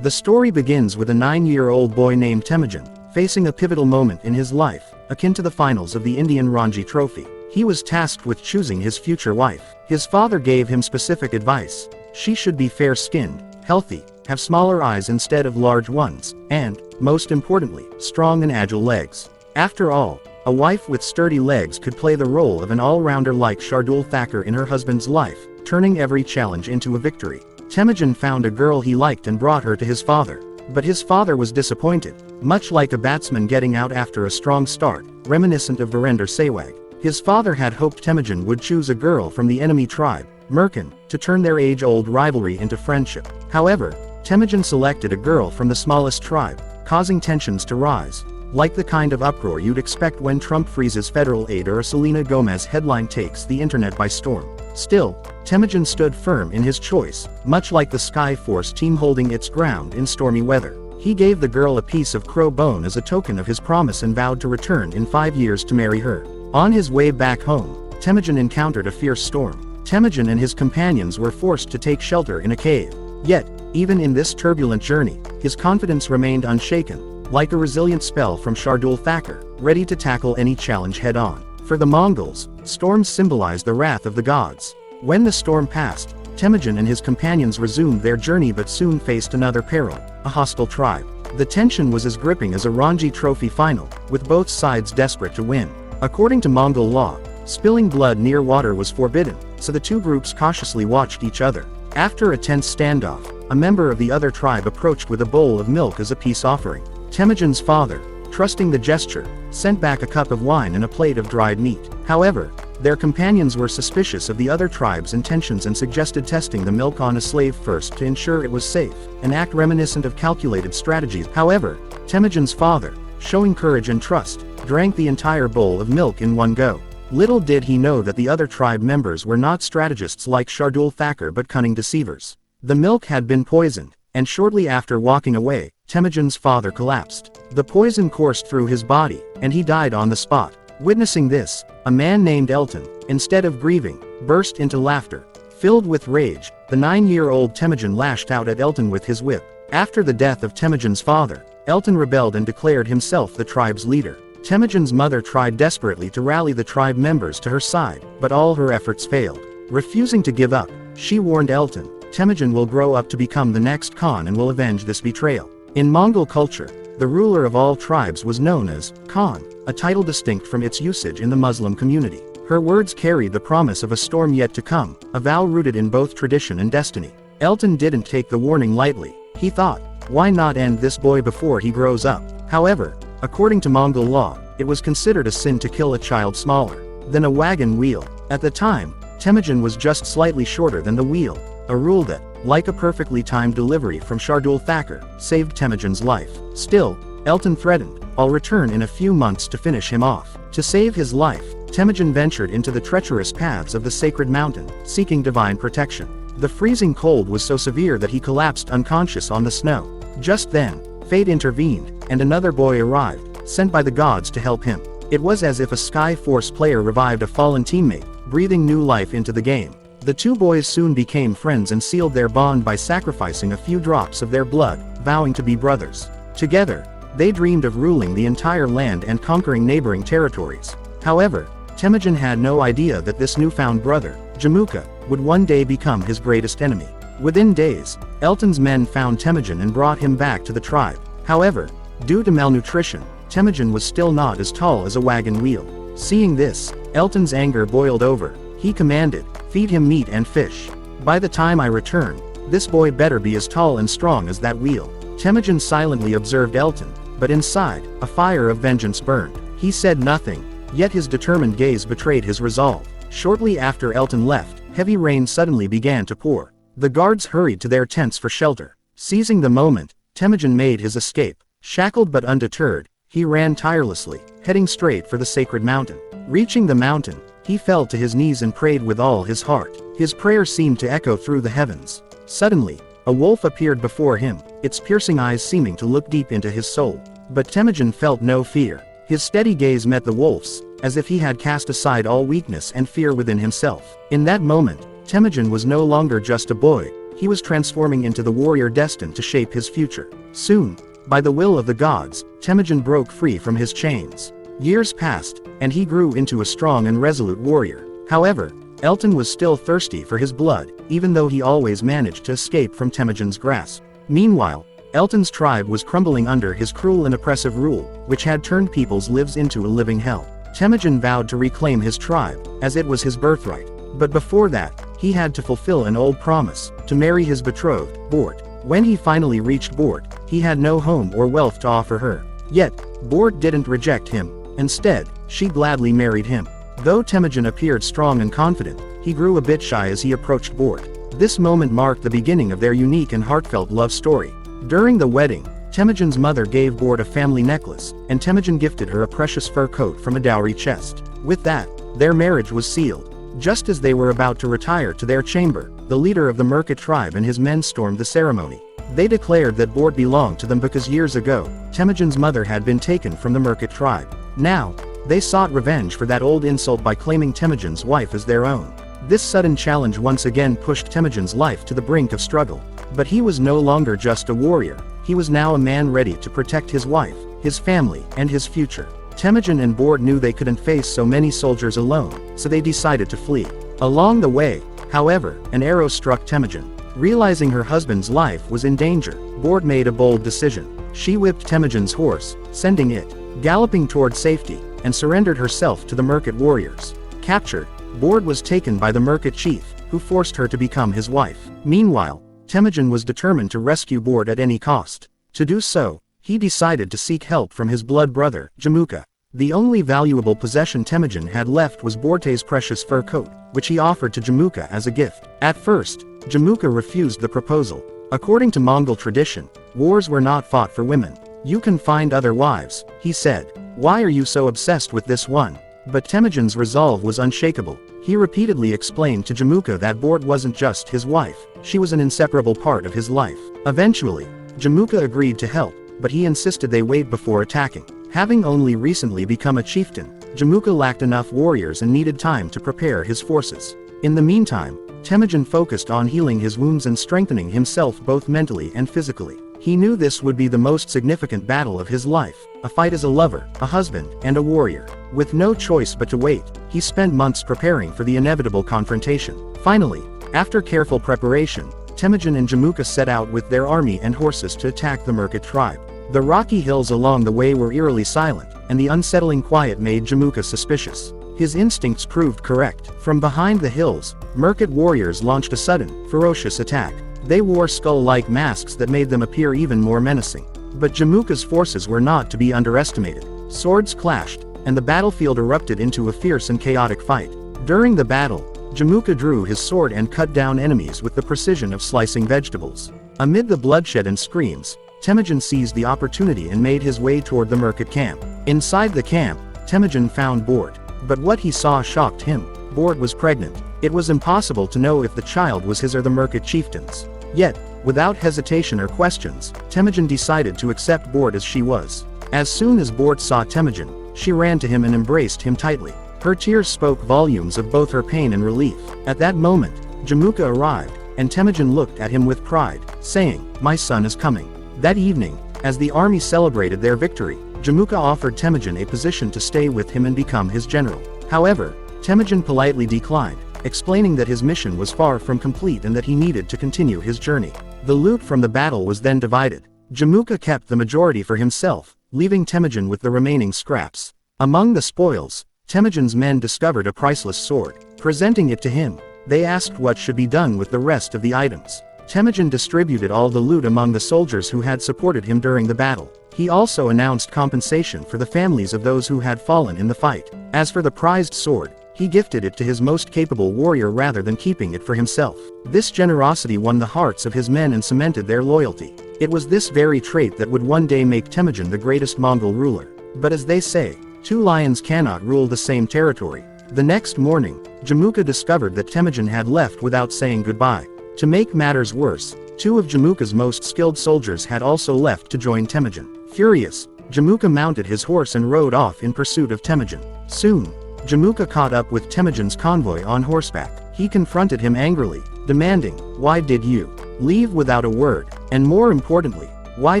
The story begins with a 9-year-old boy named Temujin, facing a pivotal moment in his life, akin to the finals of the Indian Ranji Trophy. He was tasked with choosing his future wife. His father gave him specific advice. She should be fair-skinned, healthy, have smaller eyes instead of large ones, and, most importantly, strong and agile legs. After all, a wife with sturdy legs could play the role of an all-rounder like Shardul Thakur in her husband's life, turning every challenge into a victory. Temujin found a girl he liked and brought her to his father. But his father was disappointed, much like a batsman getting out after a strong start, reminiscent of Virender Sehwag. His father had hoped Temujin would choose a girl from the enemy tribe, Merkin, to turn their age-old rivalry into friendship. However, Temujin selected a girl from the smallest tribe, causing tensions to rise. Like the kind of uproar you'd expect when Trump freezes federal aid or a Selena Gomez headline takes the internet by storm. Still, Temujin stood firm in his choice, much like the Skyforce team holding its ground in stormy weather. He gave the girl a piece of crow bone as a token of his promise and vowed to return in 5 years to marry her. On his way back home, Temujin encountered a fierce storm. Temujin and his companions were forced to take shelter in a cave. Yet, even in this turbulent journey, his confidence remained unshaken, like a resilient spell from Shardul Thakur, ready to tackle any challenge head-on. For the Mongols, storms symbolized the wrath of the gods. When the storm passed, Temujin and his companions resumed their journey but soon faced another peril, a hostile tribe. The tension was as gripping as a Ranji Trophy final, with both sides desperate to win. According to Mongol law, spilling blood near water was forbidden, so the two groups cautiously watched each other. After a tense standoff, a member of the other tribe approached with a bowl of milk as a peace offering. Temujin's father, trusting the gesture, sent back a cup of wine and a plate of dried meat. However, their companions were suspicious of the other tribe's intentions and suggested testing the milk on a slave first to ensure it was safe, an act reminiscent of calculated strategies. However, Temujin's father, showing courage and trust, drank the entire bowl of milk in one go. Little did he know that the other tribe members were not strategists like Shardul Thakur but cunning deceivers. The milk had been poisoned, and shortly after walking away, Temujin's father collapsed. The poison coursed through his body, and he died on the spot. Witnessing this, a man named Elton, instead of grieving, burst into laughter. Filled with rage, the 9-year-old Temujin lashed out at Elton with his whip. After the death of Temujin's father, Elton rebelled and declared himself the tribe's leader. Temujin's mother tried desperately to rally the tribe members to her side, but all her efforts failed. Refusing to give up, she warned Elton, Temujin will grow up to become the next Khan and will avenge this betrayal. In Mongol culture, the ruler of all tribes was known as Khan, a title distinct from its usage in the Muslim community. Her words carried the promise of a storm yet to come, a vow rooted in both tradition and destiny. Elton didn't take the warning lightly. He thought, why not end this boy before he grows up? However, according to Mongol law, it was considered a sin to kill a child smaller than a wagon wheel. At the time, Temujin was just slightly shorter than the wheel, a rule that, like a perfectly timed delivery from Shardul Thakur, saved Temujin's life. Still, Elton threatened, I'll return in a few months to finish him off. To save his life, Temujin ventured into the treacherous paths of the sacred mountain, seeking divine protection. The freezing cold was so severe that he collapsed unconscious on the snow. Just then, fate intervened, and another boy arrived, sent by the gods to help him. It was as if a Skyforce player revived a fallen teammate, breathing new life into the game. The two boys soon became friends and sealed their bond by sacrificing a few drops of their blood, vowing to be brothers. Together, they dreamed of ruling the entire land and conquering neighboring territories. However, Temujin had no idea that this newfound brother, Jamuka, would one day become his greatest enemy. Within days, Elton's men found Temujin and brought him back to the tribe. However, due to malnutrition, Temujin was still not as tall as a wagon wheel. Seeing this, Elton's anger boiled over. He commanded, feed him meat and fish. By the time I return, this boy better be as tall and strong as that wheel. Temujin silently observed Elton, but inside, a fire of vengeance burned. He said nothing, yet his determined gaze betrayed his resolve. Shortly after Elton left, heavy rain suddenly began to pour. The guards hurried to their tents for shelter. Seizing the moment, Temujin made his escape. Shackled but undeterred, he ran tirelessly, heading straight for the sacred mountain. Reaching the mountain, he fell to his knees and prayed with all his heart. His prayer seemed to echo through the heavens. Suddenly, a wolf appeared before him, its piercing eyes seeming to look deep into his soul. But Temujin felt no fear. His steady gaze met the wolf's, as if he had cast aside all weakness and fear within himself. In that moment, Temujin was no longer just a boy, he was transforming into the warrior destined to shape his future. Soon, by the will of the gods, Temujin broke free from his chains. Years passed, and he grew into a strong and resolute warrior. However, Elton was still thirsty for his blood, even though he always managed to escape from Temujin's grasp. Meanwhile, Elton's tribe was crumbling under his cruel and oppressive rule, which had turned people's lives into a living hell. Temujin vowed to reclaim his tribe, as it was his birthright. But before that, he had to fulfill an old promise, to marry his betrothed, Bort. When he finally reached Bort, he had no home or wealth to offer her. Yet, Bort didn't reject him. Instead, she gladly married him. Though Temujin appeared strong and confident, he grew a bit shy as he approached Bort. This moment marked the beginning of their unique and heartfelt love story. During the wedding, Temujin's mother gave Bort a family necklace, and Temujin gifted her a precious fur coat from a dowry chest. With that, their marriage was sealed. Just as they were about to retire to their chamber, the leader of the Merkit tribe and his men stormed the ceremony. They declared that Bort belonged to them because years ago, Temujin's mother had been taken from the Merkit tribe. Now, they sought revenge for that old insult by claiming Temujin's wife as their own. This sudden challenge once again pushed Temujin's life to the brink of struggle. But he was no longer just a warrior, he was now a man ready to protect his wife, his family, and his future. Temujin and Bort knew they couldn't face so many soldiers alone, so they decided to flee. Along the way, however, an arrow struck Temujin. Realizing her husband's life was in danger, Bort made a bold decision. She whipped Temujin's horse, sending it galloping toward safety, and surrendered herself to the Merkit warriors. Captured, Bort was taken by the Merkit chief, who forced her to become his wife. Meanwhile, Temujin was determined to rescue Bort at any cost. To do so, he decided to seek help from his blood brother, Jamuka. The only valuable possession Temujin had left was Borte's precious fur coat, which he offered to Jamuka as a gift. At first, Jamuka refused the proposal. According to Mongol tradition, wars were not fought for women. You can find other wives, he said. Why are you so obsessed with this one? But Temujin's resolve was unshakable. He repeatedly explained to Jamuka that Bort wasn't just his wife, she was an inseparable part of his life. Eventually, Jamuka agreed to help, but he insisted they wait before attacking. Having only recently become a chieftain, Jamuka lacked enough warriors and needed time to prepare his forces. In the meantime, Temujin focused on healing his wounds and strengthening himself both mentally and physically. He knew this would be the most significant battle of his life, a fight as a lover, a husband, and a warrior. With no choice but to wait, he spent months preparing for the inevitable confrontation. Finally, after careful preparation, Temujin and Jamuka set out with their army and horses to attack the Merkit tribe. The rocky hills along the way were eerily silent, and the unsettling quiet made Jamuka suspicious. His instincts proved correct. From behind the hills, Merkit warriors launched a sudden, ferocious attack. They wore skull-like masks that made them appear even more menacing. But Jamuka's forces were not to be underestimated. Swords clashed, and the battlefield erupted into a fierce and chaotic fight. During the battle, Jamuka drew his sword and cut down enemies with the precision of slicing vegetables. Amid the bloodshed and screams, Temujin seized the opportunity and made his way toward the Merkit camp. Inside the camp, Temujin found Bort. But what he saw shocked him. Bort was pregnant. It was impossible to know if the child was his or the Merkit chieftain's. Yet, without hesitation or questions, Temujin decided to accept Bort as she was. As soon as Bort saw Temujin, she ran to him and embraced him tightly. Her tears spoke volumes of both her pain and relief. At that moment, Jamuka arrived, and Temujin looked at him with pride, saying, "My son is coming." That evening, as the army celebrated their victory, Jamuka offered Temujin a position to stay with him and become his general. However, Temujin politely declined, explaining that his mission was far from complete and that he needed to continue his journey. The loot from the battle was then divided. Jamuka kept the majority for himself, leaving Temujin with the remaining scraps. Among the spoils, Temujin's men discovered a priceless sword. Presenting it to him, they asked what should be done with the rest of the items. Temujin distributed all the loot among the soldiers who had supported him during the battle. He also announced compensation for the families of those who had fallen in the fight. As for the prized sword, he gifted it to his most capable warrior rather than keeping it for himself. This generosity won the hearts of his men and cemented their loyalty. It was this very trait that would one day make Temujin the greatest Mongol ruler. But as they say, two lions cannot rule the same territory. The next morning, Jamuka discovered that Temujin had left without saying goodbye. To make matters worse, two of Jamuka's most skilled soldiers had also left to join Temujin. Furious, Jamuka mounted his horse and rode off in pursuit of Temujin. Soon, Jamuka caught up with Temujin's convoy on horseback. He confronted him angrily, demanding, "Why did you leave without a word? And more importantly, why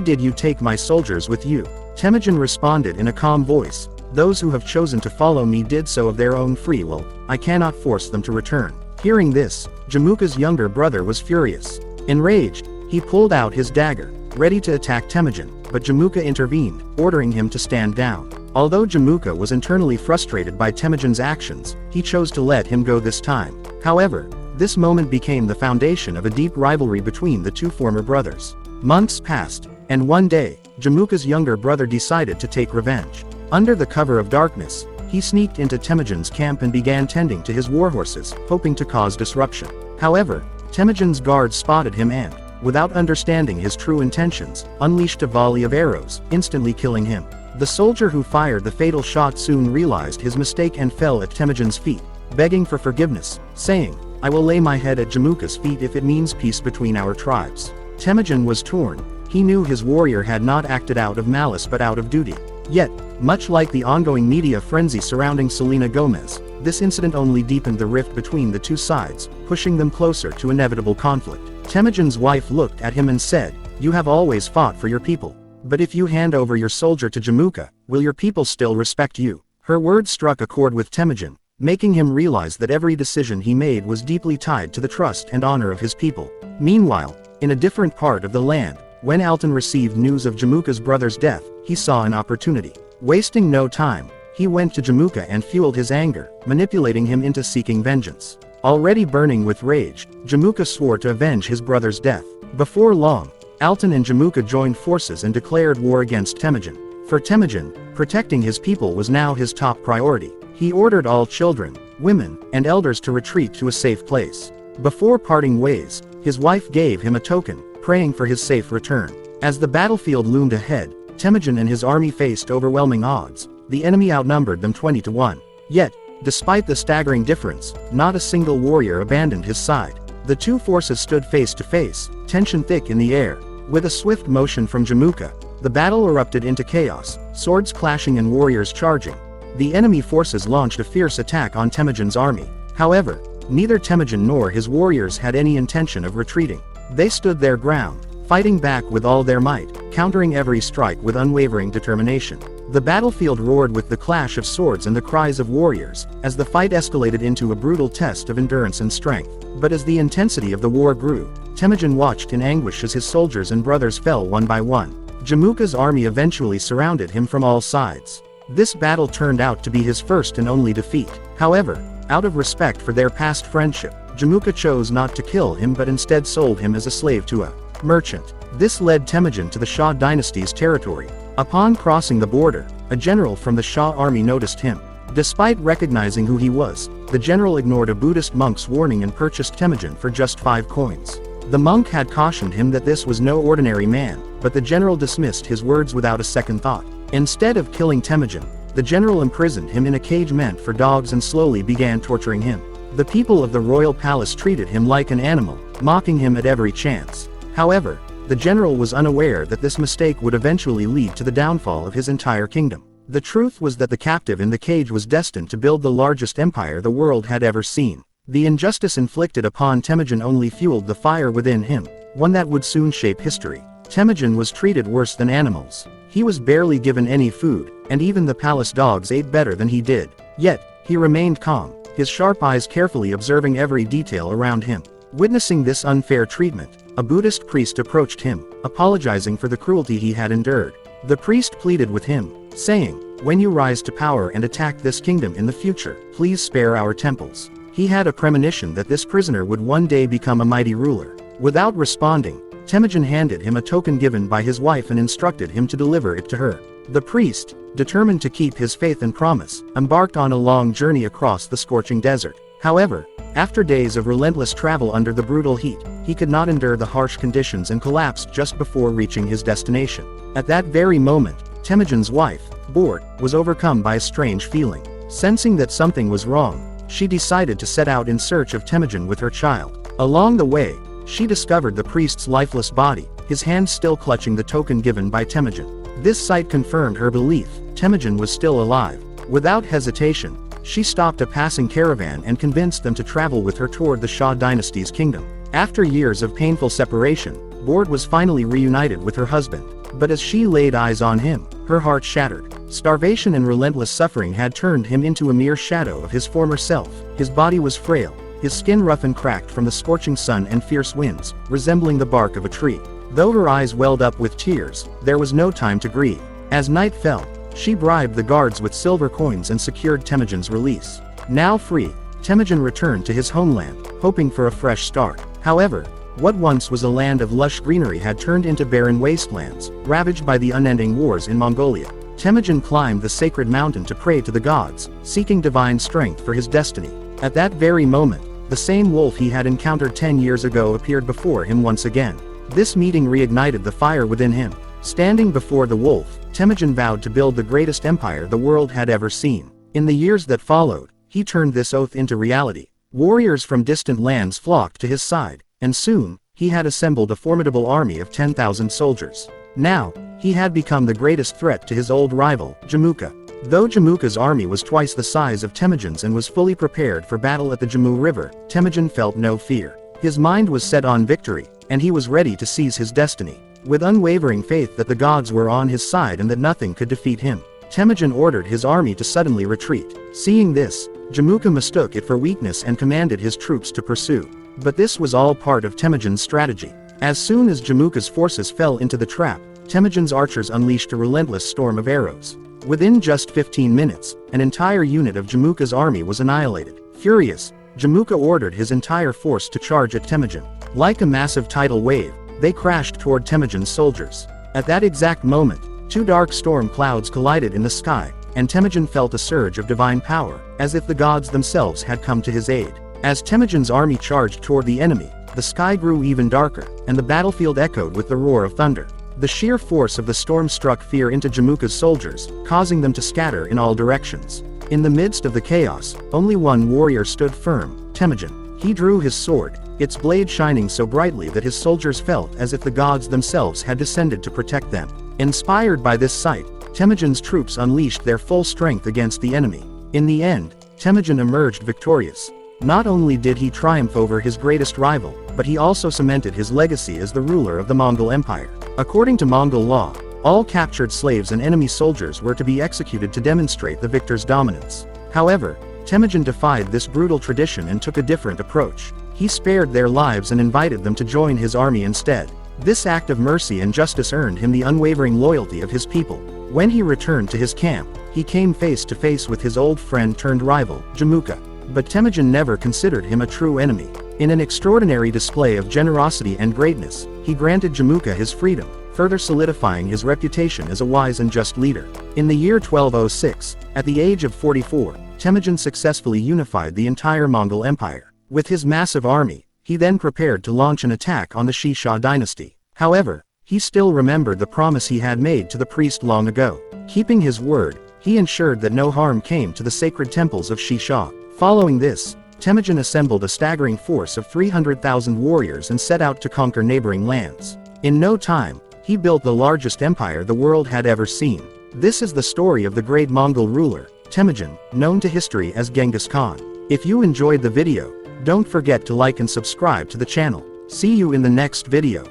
did you take my soldiers with you?" Temujin responded in a calm voice, "Those who have chosen to follow me did so of their own free will. I cannot force them to return." Hearing this, Jamuka's younger brother was furious. Enraged, he pulled out his dagger, ready to attack Temujin, but Jamuka intervened, ordering him to stand down. Although Jamuka was internally frustrated by Temujin's actions, he chose to let him go this time. However, this moment became the foundation of a deep rivalry between the two former brothers. Months passed, and one day, Jamuka's younger brother decided to take revenge. Under the cover of darkness, he sneaked into Temujin's camp and began tending to his warhorses, hoping to cause disruption. However, Temujin's guards spotted him and, without understanding his true intentions, unleashed a volley of arrows, instantly killing him. The soldier who fired the fatal shot soon realized his mistake and fell at Temujin's feet, begging for forgiveness, saying, "I will lay my head at Jamuka's feet if it means peace between our tribes." Temujin was torn. He knew his warrior had not acted out of malice but out of duty. Yet, much like the ongoing media frenzy surrounding Selena Gomez, this incident only deepened the rift between the two sides, pushing them closer to inevitable conflict. Temujin's wife looked at him and said, "You have always fought for your people. But if you hand over your soldier to Jamuka, will your people still respect you?" Her words struck a chord with Temujin, making him realize that every decision he made was deeply tied to the trust and honor of his people. Meanwhile, in a different part of the land, when Alton received news of Jamuka's brother's death, he saw an opportunity. Wasting no time, he went to Jamuka and fueled his anger, manipulating him into seeking vengeance. Already burning with rage, Jamuka swore to avenge his brother's death. Before long, Alton and Jamuka joined forces and declared war against Temujin. For Temujin, protecting his people was now his top priority. He ordered all children, women, and elders to retreat to a safe place. Before parting ways, his wife gave him a token, praying for his safe return. As the battlefield loomed ahead, Temujin and his army faced overwhelming odds. The enemy outnumbered them 20 to 1. Yet, despite the staggering difference, not a single warrior abandoned his side. The two forces stood face to face, tension thick in the air. With a swift motion from Jamuka, the battle erupted into chaos, swords clashing and warriors charging. The enemy forces launched a fierce attack on Temujin's army. However, neither Temujin nor his warriors had any intention of retreating. They stood their ground, fighting back with all their might, countering every strike with unwavering determination. The battlefield roared with the clash of swords and the cries of warriors, as the fight escalated into a brutal test of endurance and strength. But as the intensity of the war grew, Temujin watched in anguish as his soldiers and brothers fell one by one. Jamuka's army eventually surrounded him from all sides. This battle turned out to be his first and only defeat. However, out of respect for their past friendship, Jamuka chose not to kill him but instead sold him as a slave to a merchant. This led Temujin to the Shah dynasty's territory. Upon crossing the border, a general from the Shah army noticed him. Despite recognizing who he was, the general ignored a Buddhist monk's warning and purchased Temujin for just 5 coins. The monk had cautioned him that this was no ordinary man, but the general dismissed his words without a second thought. Instead of killing Temujin, the general imprisoned him in a cage meant for dogs and slowly began torturing him. The people of the royal palace treated him like an animal, mocking him at every chance. However, the general was unaware that this mistake would eventually lead to the downfall of his entire kingdom. The truth was that the captive in the cage was destined to build the largest empire the world had ever seen. The injustice inflicted upon Temujin only fueled the fire within him, one that would soon shape history. Temujin was treated worse than animals. He was barely given any food, and even the palace dogs ate better than he did. Yet, he remained calm, his sharp eyes carefully observing every detail around him. Witnessing this unfair treatment, a Buddhist priest approached him, apologizing for the cruelty he had endured. The priest pleaded with him, saying, "When you rise to power and attack this kingdom in the future, please spare our temples." He had a premonition that this prisoner would one day become a mighty ruler. Without responding, Temujin handed him a token given by his wife and instructed him to deliver it to her. The priest, determined to keep his faith and promise, embarked on a long journey across the scorching desert. However, after days of relentless travel under the brutal heat, he could not endure the harsh conditions and collapsed just before reaching his destination. At that very moment, Temujin's wife, bored, was overcome by a strange feeling. Sensing that something was wrong, she decided to set out in search of Temujin with her child. Along the way, she discovered the priest's lifeless body, his hand still clutching the token given by Temujin. This sight confirmed her belief: Temujin was still alive. Without hesitation, She stopped a passing caravan and convinced them to travel with her toward the Shah dynasty's kingdom. After years of painful separation, Borde was finally reunited with her husband. But as she laid eyes on him, her heart shattered. Starvation and relentless suffering had turned him into a mere shadow of his former self. His body was frail, his skin rough and cracked from the scorching sun and fierce winds, resembling the bark of a tree. Though her eyes welled up with tears, there was no time to grieve. As night fell, she bribed the guards with silver coins and secured Temujin's release. Now free, Temujin returned to his homeland, hoping for a fresh start. However, what once was a land of lush greenery had turned into barren wastelands, ravaged by the unending wars in Mongolia. Temujin climbed the sacred mountain to pray to the gods, seeking divine strength for his destiny. At that very moment, the same wolf he had encountered 10 years ago appeared before him once again. This meeting reignited the fire within him. Standing before the wolf, Temujin vowed to build the greatest empire the world had ever seen. In the years that followed, he turned this oath into reality. Warriors from distant lands flocked to his side, and soon, he had assembled a formidable army of 10,000 soldiers. Now, he had become the greatest threat to his old rival, Jamuka. Though Jamuka's army was twice the size of Temujin's and was fully prepared for battle at the Jammu River, Temujin felt no fear. His mind was set on victory, and he was ready to seize his destiny. With unwavering faith that the gods were on his side and that nothing could defeat him, Temujin ordered his army to suddenly retreat. Seeing this, Jamuka mistook it for weakness and commanded his troops to pursue. But this was all part of Temujin's strategy. As soon as Jamuka's forces fell into the trap, Temujin's archers unleashed a relentless storm of arrows. Within just 15 minutes, an entire unit of Jamuka's army was annihilated. Furious, Jamuka ordered his entire force to charge at Temujin. Like a massive tidal wave, they crashed toward Temujin's soldiers. At that exact moment, two dark storm clouds collided in the sky, and Temujin felt a surge of divine power, as if the gods themselves had come to his aid. As Temujin's army charged toward the enemy, the sky grew even darker, and the battlefield echoed with the roar of thunder. The sheer force of the storm struck fear into Jamuka's soldiers, causing them to scatter in all directions. In the midst of the chaos, only one warrior stood firm, Temujin. He drew his sword, its blade shining so brightly that his soldiers felt as if the gods themselves had descended to protect them. Inspired by this sight, Temujin's troops unleashed their full strength against the enemy. In the end, Temujin emerged victorious. Not only did he triumph over his greatest rival, but he also cemented his legacy as the ruler of the Mongol Empire. According to Mongol law, all captured slaves and enemy soldiers were to be executed to demonstrate the victor's dominance. However, Temujin defied this brutal tradition and took a different approach. He spared their lives and invited them to join his army instead. This act of mercy and justice earned him the unwavering loyalty of his people. When he returned to his camp, he came face to face with his old friend turned rival, Jamuka. But Temujin never considered him a true enemy. In an extraordinary display of generosity and greatness, he granted Jamuka his freedom, further solidifying his reputation as a wise and just leader. In the year 1206, at the age of 44, Temujin successfully unified the entire Mongol Empire. With his massive army, he then prepared to launch an attack on the Shah dynasty. However, he still remembered the promise he had made to the priest long ago. Keeping his word, he ensured that no harm came to the sacred temples of Shah. Following this, Temujin assembled a staggering force of 300,000 warriors and set out to conquer neighboring lands. In no time, he built the largest empire the world had ever seen. This is the story of the great Mongol ruler, Temujin, known to history as Genghis Khan. If you enjoyed the video, don't forget to like and subscribe to the channel. See you in the next video.